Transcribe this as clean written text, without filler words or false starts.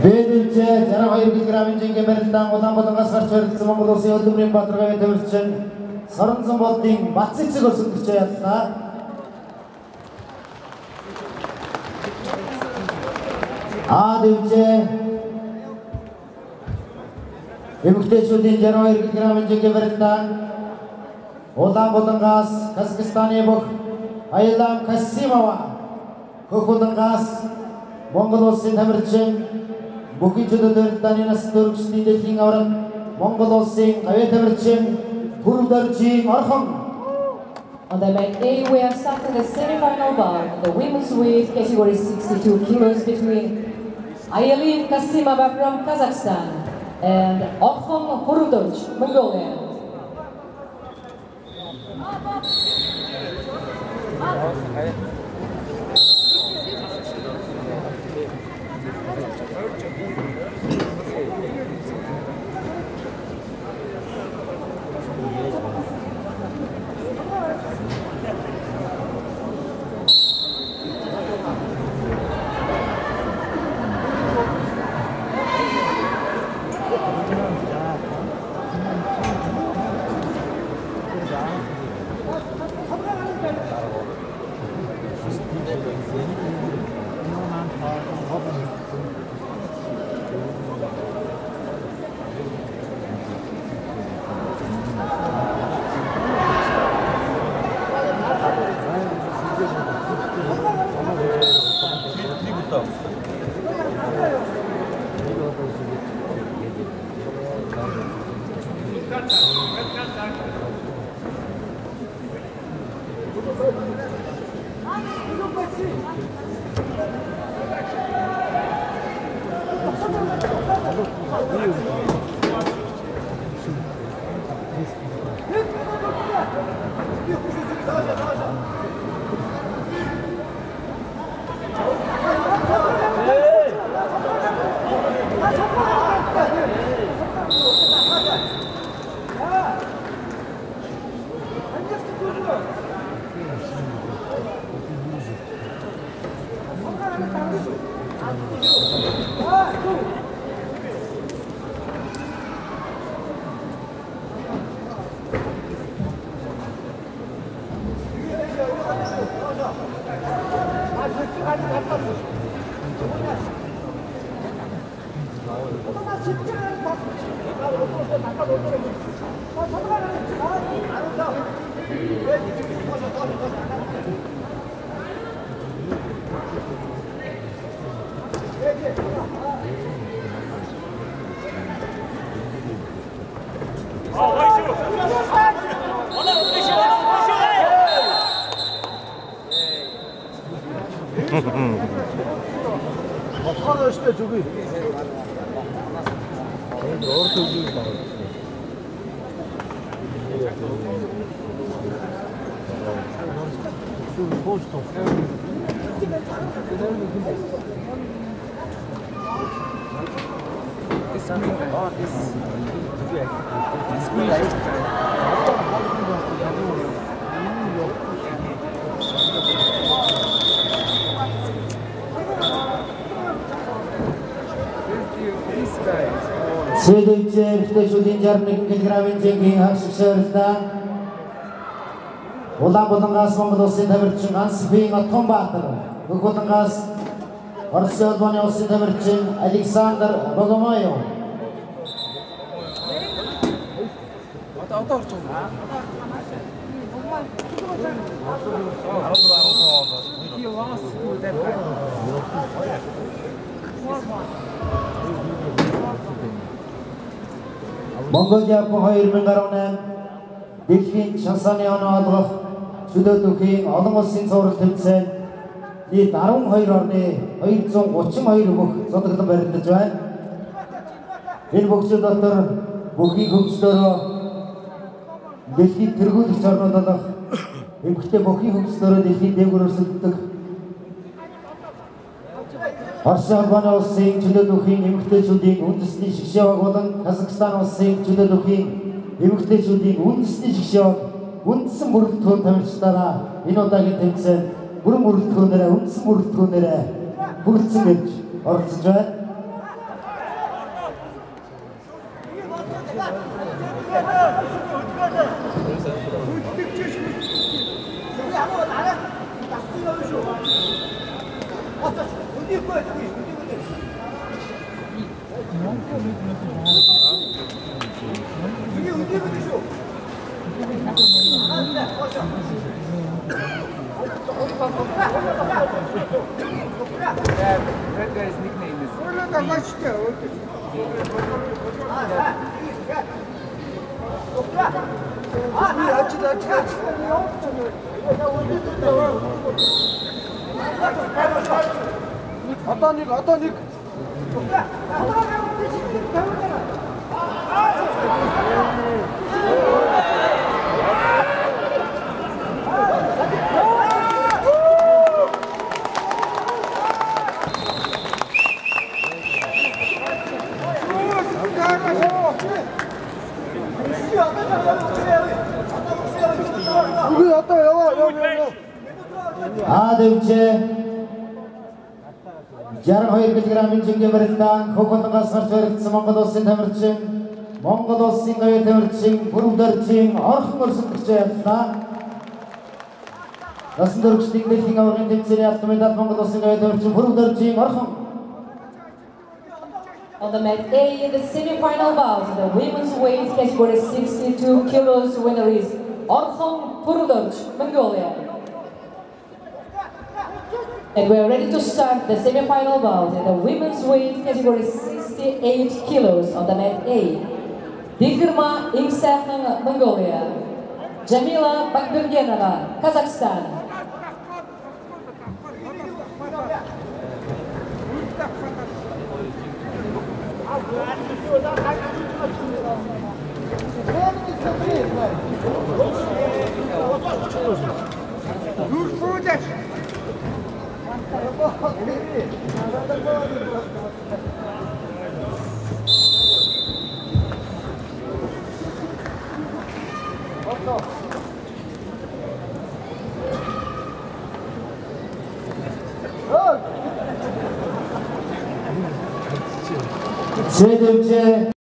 Бэдэлчэ 62 кг-ын жингээ барилдан Улаанбаатараас гарч барилдсан Монгол Улсын хөдөлмөрийн баатаргавын төвөрчин Соронзон болдын Бацэцэг өрсөлдөгч ядлаа. Дэвчэ эмэгтэйчүүдийн 62 кг-ын жингээ барилдан Улаанбаатараас Казахстаны бүх Айлам Касимова Хөхөлнгаас Монгол Улсын тамирчин бүхий чөлөөлөлд данинас дөрвчний дэлхийн авраг Монгол Улсын авиа тамирчин Пүрдэржийн Орхон. On the mat A, we have started the semi-final bout in the women's weight category 62 kilos between Ayelim Kasimova from Kazakhstan and Orkhon Purudorj, Mongolia. Сэдвчэ эмэгтэйчүүдийн 61 кг-ын жингийн хагшигшаарилдан Улаанбаатараас Монгол Улсын тамирчин Ансбин Атонбаатар, Хөхөлнгаас Орос улсын улсын тамирчин Александр Богомоев. Монголиапон 2018 дэлхийн шансааны оноо олгох чөлөөтөхийн олон улсын цуврал тэмцээнд нийт 12 орны 232 хөх зодлон барилдаж байна. Энэ боксод дотор бүхий хөгжлөөрөө дэлхийн тэргүүлэгч орнууд болох эмэгтэй бүхий хөгжлөөрөө дэлхийн дээгүүр өрсөлддөг Орос улсын чөлөөтөхийн эмэгтэйчүүдийн үндэсний шгшээг болон Казахстан улсын чөлөөтөхийн эмэгтэйчүүдийн үндэсний шгшээг үндсэн бүрэлдэхүүн тамирчдаараа энэ удаагийн тэмцээнд бүрэн бүрэлдэхүүнээрээ үндсэн бүрэлдэхүүнээрээ бүрэлдсэн гэж оролцож байна. That guy's nickname is. Atanik. Дэвче 62 кг-ийн жингээ барилдаан Хөхөтгөөс гарч баригдсан Монгол улсын тамирчин Монгол улсын говийн тамирчин Бүрүдэржийн орхон өрсөлдөгч яллаа. Насан туршидын дэлхийн аваргын тэмцээний алтан медаль Монгол улсын говийн тамирчин Бүрүдэржийн орхон. On the mat A in the semi-final bout, the women's weight category 62 kilos winner is Orkhon Burudurj, Mongolia. And we are ready to start the semi-final bout in the women's weight category 68 kilos on the mat A. Digirma Imsahn, Mongolia. Jamila Bakbirgenova, Kazakhstan. Дэвче